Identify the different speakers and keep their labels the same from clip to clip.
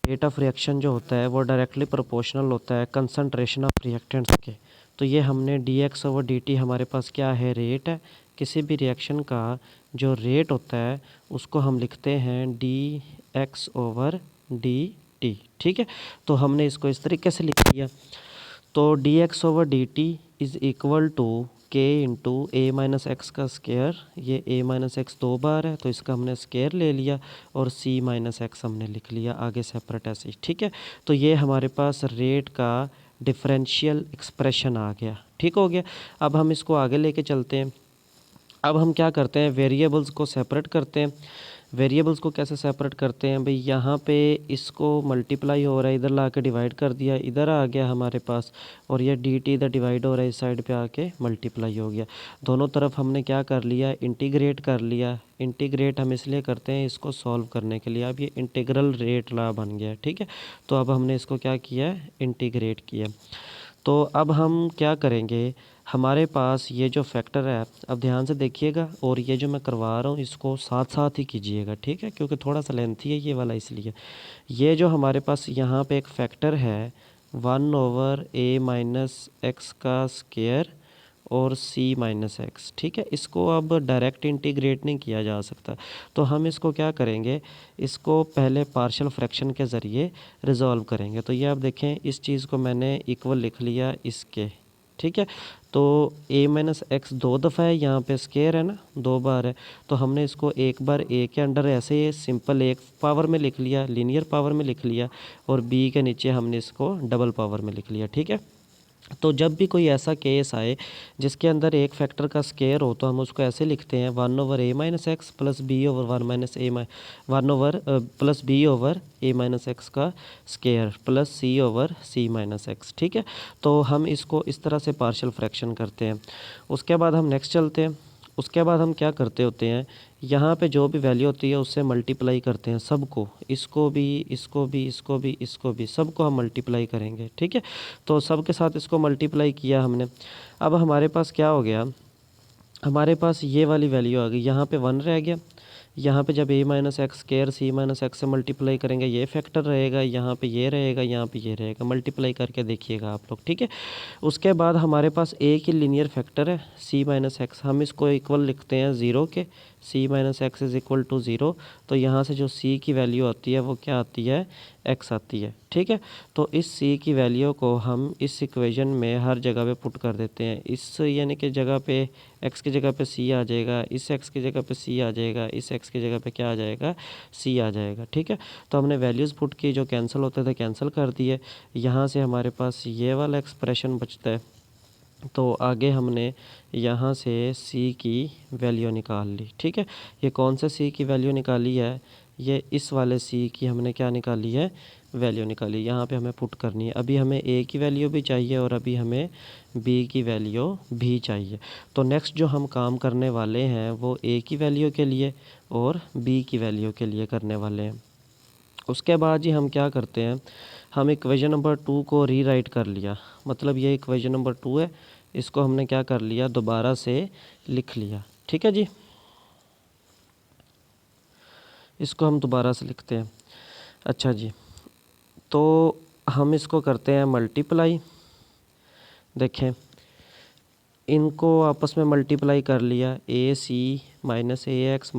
Speaker 1: Rate of reaction जो होता है वो डायरेक्टली प्रोपोर्शनल होता है कंसंट्रेशन ऑफ रिएक्टेंट्स के। तो ये हमने dx/dt हमारे पास क्या है, रेट है। किसी भी रिएक्शन का जो रेट होता है उसको हम लिखते हैं dx/dt। ठीक है, तो हमने इसको इस तरीके से लिख लिया। तो dx/dt is equal to k into a minus x का स्केयर। ये a माइनस एक्स 2 बार है तो इसका हमने स्केयर ले लिया, और c माइनस एक्स हमने लिख लिया आगे सेपरेट ऐसे ही। ठीक है, तो ये हमारे पास रेट का डिफरेंशियल एक्सप्रेशन आ गया। ठीक हो गया। अब हम इसको आगे लेके चलते हैं। अब हम क्या करते हैं, वेरिएबल्स को सेपरेट करते हैं। वेरिएबल्स को कैसे सेपरेट करते हैं भाई, यहाँ पे इसको मल्टीप्लाई हो रहा है, इधर ला के डिवाइड कर दिया, इधर आ गया हमारे पास, और ये डी टी इधर डिवाइड हो रहा है, इस साइड पे आके मल्टीप्लाई हो गया। दोनों तरफ हमने क्या कर लिया, इंटीग्रेट कर लिया। इंटीग्रेट हम इसलिए करते हैं इसको सॉल्व करने के लिए। अब ये इंटीग्रल रेट ला बन गया। ठीक है, तो अब हमने इसको क्या किया है, इंटीग्रेट किया। तो अब हम क्या करेंगे, हमारे पास ये जो फैक्टर है, अब ध्यान से देखिएगा, और ये जो मैं करवा रहा हूँ इसको साथ साथ ही कीजिएगा। ठीक है, क्योंकि थोड़ा सा लेंथी है ये वाला, इसलिए ये जो हमारे पास यहाँ पे एक फैक्टर है 1/a-x का स्केयर और c-x। ठीक है, इसको अब डायरेक्ट इंटीग्रेट नहीं किया जा सकता, तो हम इसको क्या करेंगे, इसको पहले पार्शियल फ्रैक्शन के ज़रिए रिजॉल्व करेंगे। तो ये आप देखें, इस चीज़ को मैंने इक्वल लिख लिया इसके। ठीक है, तो a-x 2 दफ़ा है, यहाँ पे स्केयर है ना, 2 बार है, तो हमने इसको एक बार a के अंडर ऐसे ही सिंपल एक पावर में लिख लिया, लीनियर पावर में लिख लिया, और b के नीचे हमने इसको डबल पावर में लिख लिया। ठीक है, तो जब भी कोई ऐसा केस आए जिसके अंदर एक फैक्टर का स्केयर हो, तो हम उसको ऐसे लिखते हैं 1/a-x प्लस b/a-x का स्केयर प्लस c/c-x। ठीक है, तो हम इसको इस तरह से पार्शियल फ्रैक्शन करते हैं। उसके बाद हम नेक्स्ट चलते हैं। उसके बाद हम क्या करते होते हैं, यहाँ पे जो भी वैल्यू होती है उससे मल्टीप्लाई करते हैं सबको, इसको भी, इसको भी, इसको भी, इसको भी, सबको हम मल्टीप्लाई करेंगे। ठीक है, तो सब के साथ इसको मल्टीप्लाई किया हमने। अब हमारे पास क्या हो गया, हमारे पास ये वाली वैल्यू आ गई, यहाँ पे 1 रह गया। यहाँ पे जब a-x स्केयर c-x से मल्टीप्लाई करेंगे ये फैक्टर रहेगा, यहाँ पे ये रहेगा, यहाँ पे ये रहेगा, मल्टीप्लाई करके देखिएगा आप लोग। ठीक है, उसके बाद हमारे पास a की लीनियर फैक्टर है c-x, हम इसको इक्वल लिखते हैं 0 के, c-x इज़ इक्वल टू 0। तो यहाँ से जो c की वैल्यू आती है वो क्या आती है, x आती है। ठीक है, तो इस c की वैल्यू को हम इस इक्वेशन में हर जगह पे पुट कर देते हैं। इस यानी कि जगह पे x की जगह पे c आ जाएगा, इस x की जगह पे c आ जाएगा, इस x की जगह पे क्या आ जाएगा, c आ जाएगा। ठीक है, तो हमने वैल्यूज़ पुट की, जो कैंसिल होते थे कैंसिल कर दिए। यहाँ से हमारे पास ये वाला एक्सप्रेशन बचता है। तो आगे हमने यहाँ से c की वैल्यू निकाल ली। ठीक है, ये कौन सा c की वैल्यू निकाली है, ये इस वाले c की हमने क्या निकाली है, वैल्यू निकाली। यहाँ पे हमें पुट करनी है। अभी हमें a की वैल्यू भी चाहिए और अभी हमें b की वैल्यू भी चाहिए। तो नेक्स्ट जो हम काम करने वाले हैं वो a की वैल्यू के लिए और b की वैल्यू के लिए करने वाले हैं। उसके बाद जी हम क्या करते हैं, हम इक्वेशन नंबर 2 को रीराइट कर लिया, मतलब ये इक्वेशन नंबर 2 है, इसको हमने क्या कर लिया, दोबारा से लिख लिया। ठीक है जी, इसको हम दोबारा से लिखते हैं। अच्छा जी, तो हम इसको करते हैं मल्टीप्लाई। देखें, इनको आपस में मल्टीप्लाई कर लिया, a-c-a-x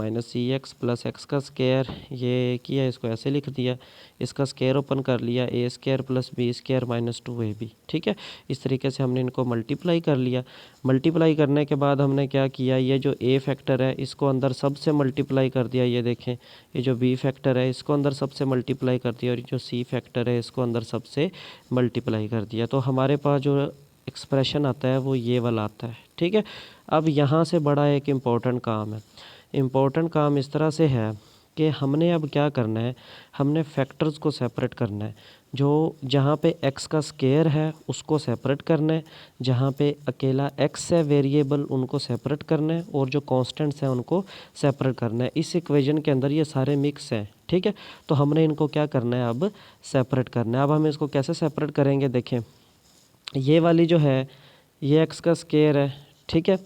Speaker 1: प्लस x का स्केयर, ये किया, इसको ऐसे लिख दिया। इसका स्केयर ओपन कर लिया, a square plus b square minus 2ab। ठीक है, इस तरीके से हमने इनको मल्टीप्लाई कर लिया। मल्टीप्लाई करने के बाद हमने क्या किया, ये जो a फैक्टर है इसको अंदर सब से मल्टीप्लाई कर दिया। ये देखें, ये जो b फैक्टर है इसको अंदर सब से मल्टीप्लाई कर दिया, और जो c फैक्टर है इसको अंदर सब से मल्टीप्लाई कर दिया। तो हमारे पास जो एक्सप्रेशन आता है वो ये वाला आता है। ठीक है, अब यहाँ से बड़ा एक इम्पॉर्टेंट काम है। इम्पॉर्टेंट काम इस तरह से है कि हमने अब क्या करना है, हमने फैक्टर्स को सेपरेट करना है। जो जहाँ पे x का स्केयर है उसको सेपरेट करना है, जहाँ पे अकेला x है वेरिएबल उनको सेपरेट करना है, और जो कांस्टेंट्स हैं उनको सेपरेट करना है। इस इक्वेशन के अंदर ये सारे मिक्स हैं। ठीक है, तो हमने इनको क्या करना है, अब सेपरेट करना है। अब हम इसको कैसे सेपरेट करेंगे, देखें, ये वाली जो है ये x का स्केयर है। ठीक है,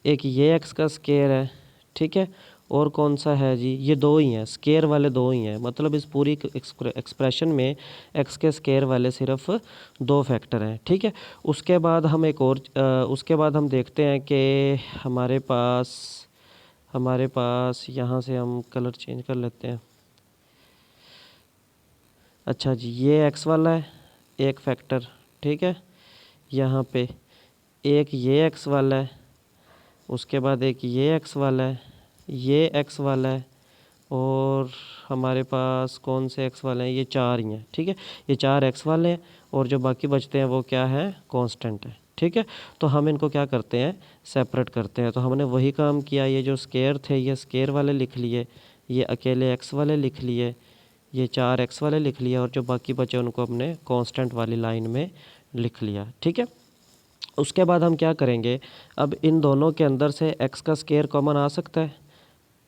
Speaker 1: एक ये x का स्केयर है। ठीक है, और कौन सा है जी, ये दो ही हैं, स्केयर वाले दो ही हैं, मतलब इस पूरी एक्सप्रेशन में एक्स के स्केयर वाले सिर्फ दो फैक्टर हैं, ठीक है। उसके बाद हम एक और उसके बाद हम देखते हैं कि हमारे पास यहाँ से हम कलर चेंज कर लेते हैं। अच्छा जी, ये एक्स वाला है एक फैक्टर, ठीक है। यहाँ पे एक ये एक्स वाला है, उसके बाद एक ये एक्स वाला है, ये एक्स वाला है, और हमारे पास कौन से एक्स वाले हैं, ये चार ही हैं, ठीक है। ये चार एक्स वाले हैं और जो बाकी बचते हैं वो क्या है, कांस्टेंट है, ठीक है। तो हम इनको क्या करते हैं, सेपरेट करते हैं। तो हमने वही काम किया, ये जो स्केयर थे ये स्केयर वाले लिख लिए, ये अकेले एक्स वाले लिख लिए, ये चार एक्स वाले लिख लिया, और जो बाकी बचे उनको हमने कांस्टेंट वाली लाइन में लिख लिया, ठीक है। उसके बाद हम क्या करेंगे, अब इन दोनों के अंदर से एक्स का स्केयर कॉमन आ सकता है,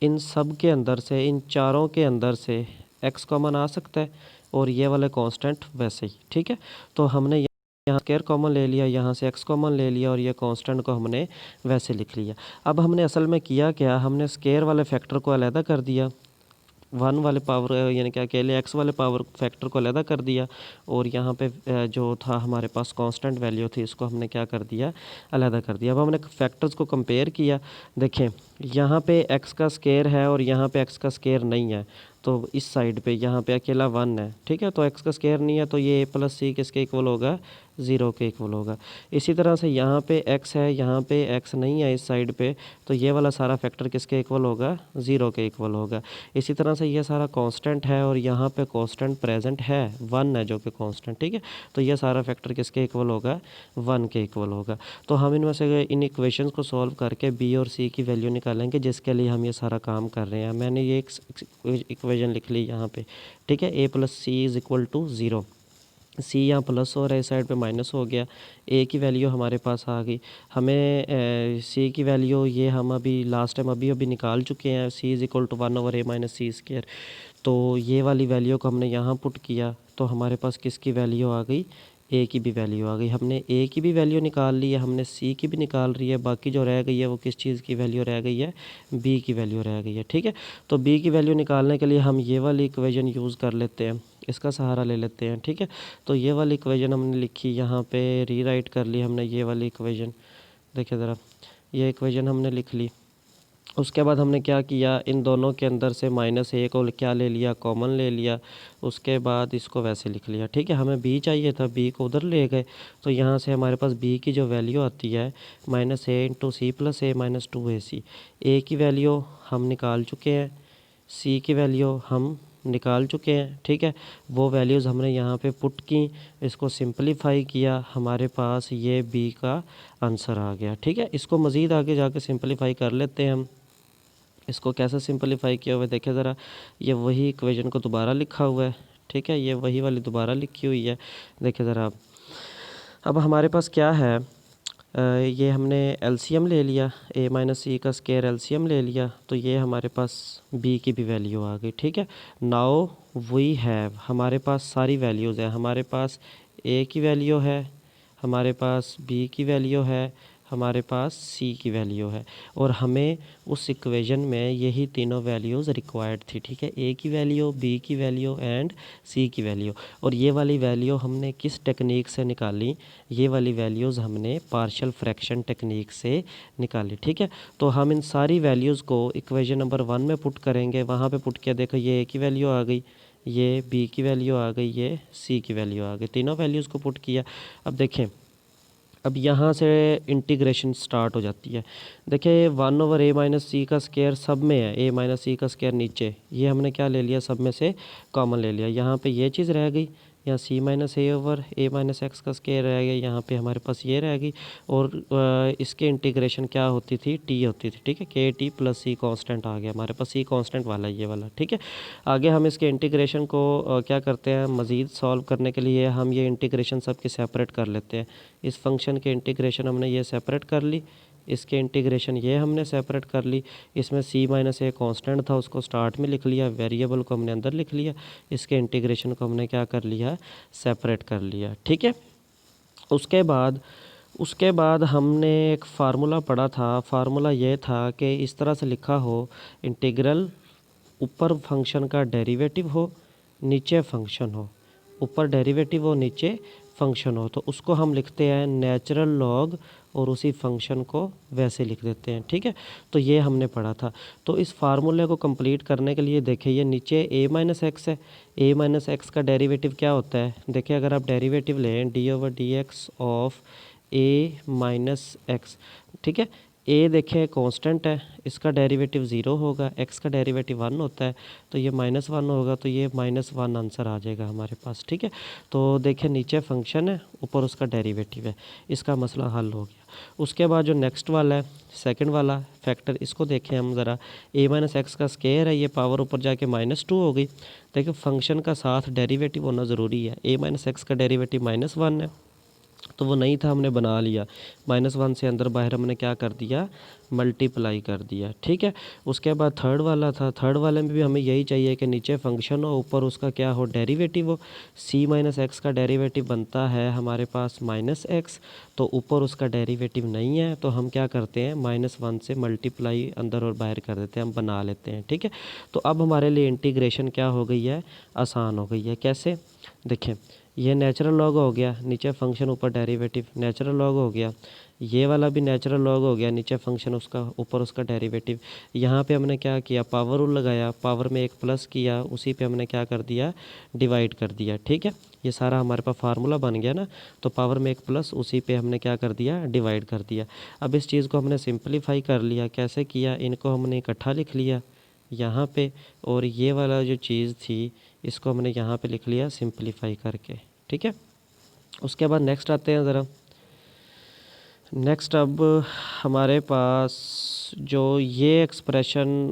Speaker 1: इन सब के अंदर से, इन चारों के अंदर से एक्स कॉमन आ सकता है, और ये वाले कांस्टेंट वैसे ही, ठीक है। तो हमने यहाँ स्केयर कॉमन ले लिया, यहाँ से एक्स कॉमन ले लिया, और ये कांस्टेंट को हमने वैसे लिख लिया। अब हमने असल में किया क्या, हमने स्केयर वाले फैक्टर को अलहदा कर दिया, वन वाले पावर यानी कि अकेले एक्स वाले पावर फैक्टर को अलहदा कर दिया, और यहाँ पे जो था हमारे पास कांस्टेंट वैल्यू थी इसको हमने क्या कर दिया, अलहदा कर दिया। अब हमने फैक्टर्स को कंपेयर किया, देखें यहाँ पे एक्स का स्केयर है और यहाँ पे एक्स का स्केयर नहीं है, तो इस साइड पे यहाँ पे अकेला वन है, ठीक है। तो एक्स का स्केयर नहीं है, तो ये ए प्लस सी किसके इक्वल होगा, ज़ीरो के इक्वल होगा। इसी तरह से यहाँ पे एक्स है, यहाँ पे एक्स नहीं है इस साइड पे, तो ये वाला सारा फैक्टर किसके इक्वल होगा, ज़ीरो के इक्वल होगा। इसी तरह से ये सारा कांस्टेंट है और यहाँ पे कांस्टेंट प्रेजेंट है, वन है जो कि कांस्टेंट, ठीक है। तो ये सारा फैक्टर किसके इक्वल होगा, वन के इक्वल होगा। तो हम इनमें से इन इक्वेशंस को सॉल्व करके बी और सी की वैल्यू निकालेंगे, जिसके लिए हम ये सारा काम कर रहे हैं। मैंने ये एक इक्वेशन लिख ली यहाँ पे, ठीक है, A plus C is equal to zero. C यहाँ प्लस हो रहा है, इस साइड पे माइनस हो गया, ए की वैल्यू हमारे पास आ गई। हमें सी की वैल्यू ये हम अभी लास्ट टाइम अभी निकाल चुके हैं, C is equal to one over A minus C square. तो ये वाली वैल्यू को हमने यहाँ पुट किया, तो हमारे पास किसकी वैल्यू आ गई, ए की भी वैल्यू आ गई। हमने ए की भी वैल्यू निकाल ली है, हमने सी की भी निकाल रही है, बाकी जो रह गई है वो किस चीज़ की वैल्यू रह गई है, बी की वैल्यू रह गई है, ठीक है। तो बी की वैल्यू निकालने के लिए हम ये वाली इक्वेशन यूज़ कर लेते हैं, इसका सहारा ले लेते हैं, ठीक है। तो ये वाली इक्वेशन हमने लिखी, यहाँ पे रीराइट कर ली हमने ये वाली इक्वेशन, देखिए ज़रा, ये इक्वेशन हमने लिख ली। उसके बाद हमने क्या किया, इन दोनों के अंदर से माइनस ए को क्या ले लिया, कॉमन ले लिया। उसके बाद इसको वैसे लिख लिया, ठीक है। हमें बी चाहिए था, बी को उधर ले गए, तो यहाँ से हमारे पास बी की जो वैल्यू आती है माइनस ए इंटू सी प्लस ए माइनस टू ए सी। ए की वैल्यू हम निकाल चुके हैं, सी की वैल्यू हम निकाल चुके हैं, ठीक है। वो वैल्यूज़ हमने यहाँ पे पुट की, इसको सिंपलीफाई किया, हमारे पास ये बी का आंसर आ गया, ठीक है। इसको मज़ीद आगे जाके सिंपलीफाई कर लेते हैं हम। इसको कैसे सिंपलीफाई किया हुआ है देखिए ज़रा, ये वही इक्वेशन को दोबारा लिखा हुआ है, ठीक है, ये वही वाली दोबारा लिखी हुई है, देखिए ज़रा। अब हमारे पास क्या है, ये हमने एलसीएम ले लिया, ए माइनस सी का स्केयर एलसीएम ले लिया, तो ये हमारे पास बी की भी वैल्यू आ गई, ठीक है। नाउ वी हैव, हमारे पास सारी वैल्यूज़ हैं, हमारे पास ए की वैल्यू है, हमारे पास बी की वैल्यू है, हमारे पास सी की वैल्यू है, और हमें उस इक्वेशन में यही तीनों वैल्यूज़ रिक्वायर्ड थी, ठीक है। ए की वैल्यू, बी की वैल्यू एंड सी की वैल्यू। और ये वाली वैल्यू हमने किस टेक्निक से निकाली, ये वाली वैल्यूज़ हमने पार्शियल फ्रैक्शन टेक्निक से निकाली, ठीक है। तो हम इन सारी वैल्यूज़ को इक्वेशन नंबर 1 में पुट करेंगे, वहाँ पे पुट किया, देखो ये ए की वैल्यू आ गई, ये बी की वैल्यू आ गई, ये सी की वैल्यू आ गई, तीनों वैल्यूज़ को पुट किया। अब देखें, अब यहाँ से इंटीग्रेशन स्टार्ट हो जाती है। देखिए one over A minus c का स्केयर सब में है, ए माइनस सी का स्केयर नीचे, ये हमने क्या ले लिया, सब में से कॉमन ले लिया। यहाँ पे ये चीज़ रह गई, यहाँ सी minus a over A minus x का स्केयर रह गया, यहाँ पे हमारे पास ये रह गई, और इसके इंटीग्रेशन क्या होती थी, टी होती थी, ठीक है। के टी प्लस सी कांस्टेंट आ गया हमारे पास, सी कांस्टेंट वाला ये वाला, ठीक है। आगे हम इसके इंटीग्रेशन को क्या करते हैं, मज़ीद सॉल्व करने के लिए हम ये इंटीग्रेशन सब की सेपरेट कर लेते हैं। इस फंक्शन के इंटीग्रेशन हमने ये सेपरेट कर ली, इसके इंटीग्रेशन ये हमने सेपरेट कर ली। इसमें सी माइनस ए कांस्टेंट था, उसको स्टार्ट में लिख लिया, वेरिएबल को हमने अंदर लिख लिया, इसके इंटीग्रेशन को हमने क्या कर लिया, सेपरेट कर लिया, ठीक है। उसके बाद उसके बाद हमने एक फार्मूला पढ़ा था, फार्मूला ये था कि इस तरह से लिखा हो, इंटीग्रल ऊपर फंक्शन का डेरिवेटिव हो, नीचे फंक्शन हो, ऊपर डेरिवेटिव हो, नीचे फंक्शन हो, तो उसको हम लिखते हैं नेचुरल लॉग और उसी फंक्शन को वैसे लिख देते हैं। ठीक है, तो ये हमने पढ़ा था। तो इस फार्मूले को कंप्लीट करने के लिए देखिए, ये नीचे a माइनस एक्स है, a माइनस एक्स का डेरिवेटिव क्या होता है, देखिए अगर आप डेरिवेटिव लें D over D x of a minus x, ठीक है, a देखें कांस्टेंट है, इसका डेरिवेटिव ज़ीरो होगा, x का डेरिवेटिव 1 होता है, तो ये -1 होगा, तो ये -1 आंसर आ जाएगा हमारे पास। ठीक है, तो देखिए नीचे फंक्शन है, ऊपर उसका डेरिवेटिव है, इसका मसला हल हो गया। उसके बाद जो नेक्स्ट वाला है, सेकंड वाला फैक्टर, इसको देखें हम ज़रा, a माइनस एक्स का स्केयर है, ये पावर ऊपर जाके -2 हो गई। देखिए फंक्शन का साथ डेरिवेटिव होना ज़रूरी है, a माइनस एक्स का डेरिवेटिव -1 है, तो वो नहीं था, हमने बना लिया, -1 से अंदर बाहर हमने क्या कर दिया, मल्टीप्लाई कर दिया। ठीक है, उसके बाद थर्ड वाला था, थर्ड वाले में भी हमें यही चाहिए कि नीचे फंक्शन हो, ऊपर उसका क्या हो, डेरिवेटिव हो। c माइनस एक्स का डेरिवेटिव बनता है हमारे पास -x, तो ऊपर उसका डेरिवेटिव नहीं है, तो हम क्या करते हैं, -1 से मल्टीप्लाई अंदर और बाहर कर देते हैं, हम बना लेते हैं। ठीक है, तो अब हमारे लिए इंटीग्रेशन क्या हो गई है, आसान हो गई है। कैसे, देखें, ये नेचुरल लॉग हो गया, नीचे फंक्शन ऊपर डेरिवेटिव, नेचुरल लॉग हो गया, ये वाला भी नेचुरल लॉग हो गया, नीचे फंक्शन उसका ऊपर उसका डेरिवेटिव। यहाँ पे हमने क्या किया, पावर रूल लगाया, पावर में एक प्लस किया, उसी पे हमने क्या कर दिया, डिवाइड कर दिया। ठीक है, ये सारा हमारे पास फार्मूला बन गया ना, तो पावर में एक प्लस, उसी पे हमने क्या कर दिया, डिवाइड कर दिया। अब इस चीज़ को हमने सिंप्लीफाई कर लिया, कैसे किया, इनको हमने इकट्ठा लिख लिया यहाँ पे, और ये वाला जो चीज़ थी इसको हमने यहाँ पे लिख लिया सिंप्लीफाई करके। ठीक है, उसके बाद नेक्स्ट आते हैं ज़रा, नेक्स्ट अब हमारे पास जो ये एक्सप्रेशन,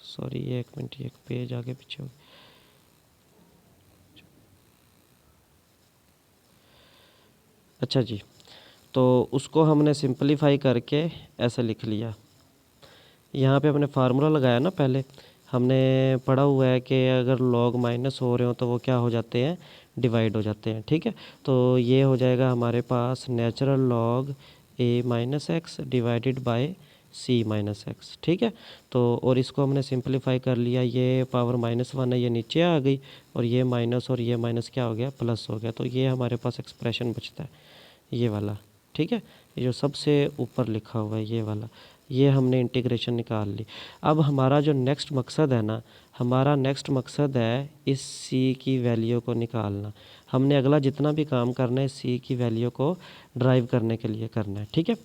Speaker 1: सॉरी ये एक मिनट, ये एक पेज आगे पीछे हो, अच्छा जी, तो उसको हमने सिंप्लीफाई करके ऐसे लिख लिया। यहाँ पे हमने फार्मूला लगाया ना, पहले हमने पढ़ा हुआ है कि अगर लॉग माइनस हो रहे हो तो वो क्या हो जाते हैं, डिवाइड हो जाते हैं। ठीक है, तो ये हो जाएगा हमारे पास natural log a minus x divided by c minus x. ठीक है, तो और इसको हमने सिंप्लीफाई कर लिया, ये पावर -1 है, ये नीचे आ गई, और ये माइनस और ये माइनस क्या हो गया, प्लस हो गया, तो ये हमारे पास एक्सप्रेशन बचता है, ये वाला। ठीक है, ये जो सबसे ऊपर लिखा हुआ है ये वाला, ये हमने इंटीग्रेशन निकाल ली। अब हमारा जो नेक्स्ट मकसद है ना, हमारा नेक्स्ट मकसद है इस c की वैल्यू को निकालना। हमने अगला जितना भी काम करना है c की वैल्यू को ड्राइव करने के लिए करना है। ठीक है,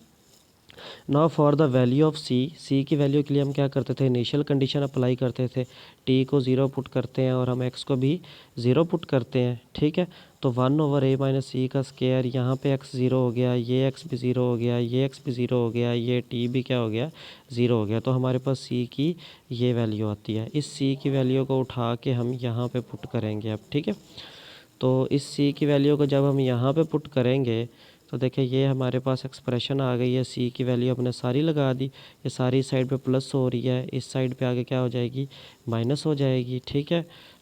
Speaker 1: now for the value of C की वैल्यू के लिए हम क्या करते थे, इनिशियल कंडीशन अप्लाई करते थे, टी को 0 पुट करते हैं और हम एक्स को भी 0 पुट करते हैं। ठीक है, तो 1 ओवर a माइनस सी का स्केयर, यहाँ पे x 0 हो गया, ये x भी 0 हो गया, ये x भी 0 हो गया, ये t भी क्या हो गया, 0 हो गया, तो हमारे पास c की ये वैल्यू आती है। इस c की वैल्यू को उठा के हम यहाँ पे पुट करेंगे अब। ठीक है, तो इस c की वैल्यू को जब हम यहाँ पे पुट करेंगे तो देखिए ये हमारे पास एक्सप्रेशन आ गई है, c की वैल्यू हमने सारी लगा दी, ये सारी साइड पे प्लस हो रही है, इस साइड पे आगे क्या हो जाएगी, माइनस हो जाएगी। ठीक है,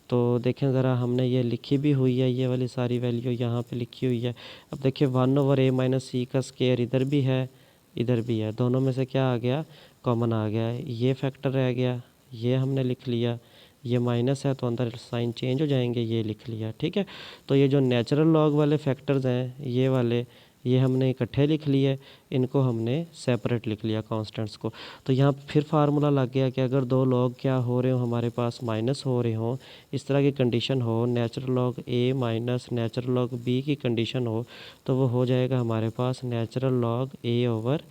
Speaker 1: तो देखें ज़रा, हमने ये लिखी भी हुई है, ये वाली सारी वैल्यू यहाँ पे लिखी हुई है। अब देखिए 1 ओवर a माइनस सी का स्केयर इधर भी है, इधर भी है, दोनों में से क्या आ गया, कॉमन आ गया है, ये फैक्टर रह गया, ये हमने लिख लिया, ये माइनस है तो अंदर साइन चेंज हो जाएंगे, ये लिख लिया। ठीक है, तो ये जो नेचुरल लॉग वाले फैक्टर्स हैं ये वाले, ये हमने इकट्ठे लिख लिए, इनको हमने सेपरेट लिख लिया कांस्टेंट्स को। तो यहाँ फिर फार्मूला लग गया कि अगर दो लॉग क्या हो रहे हो हमारे पास, माइनस हो रहे हों, इस तरह की कंडीशन हो, natural log a minus natural log b की कंडीशन हो, तो वो हो जाएगा हमारे पास natural log a over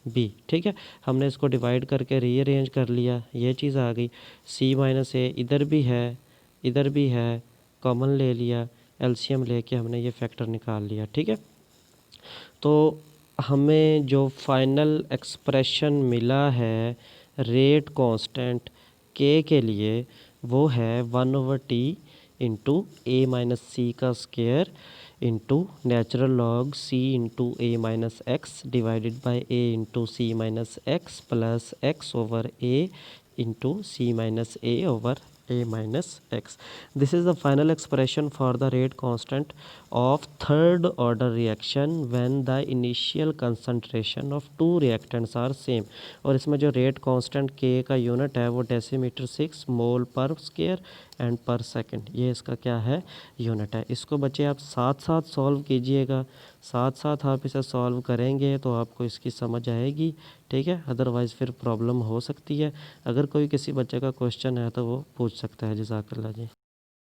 Speaker 1: b। ठीक है, हमने इसको डिवाइड करके रीअरेंज कर लिया, ये चीज़ आ गई, c माइनस a इधर भी है, इधर भी है, कॉमन ले लिया, एलसीएम लेके हमने ये फैक्टर निकाल लिया। ठीक है, तो हमें जो फाइनल एक्सप्रेशन मिला है रेट कांस्टेंट के लिए, वो है 1 over t into a minus c का square into natural log c into a minus x divided by a into c minus x plus x over a into c minus a over a minus x. This is the final expression for the rate constant of third order reaction when the initial concentration of two reactants are same. और इसमें जो rate constant k का unit है वो decimetre 6 मोल पर square and पर second, ये इसका क्या है यूनिट है। इसको बच्चे आप साथ साथ सॉल्व कीजिएगा, साथ साथ आप इसे सॉल्व करेंगे तो आपको इसकी समझ आएगी, ठीक है। अदरवाइज़ फिर प्रॉब्लम हो सकती है। अगर कोई किसी बच्चे का क्वेश्चन है तो वो पूछ सकता है। जज़ाकल्लाह जी।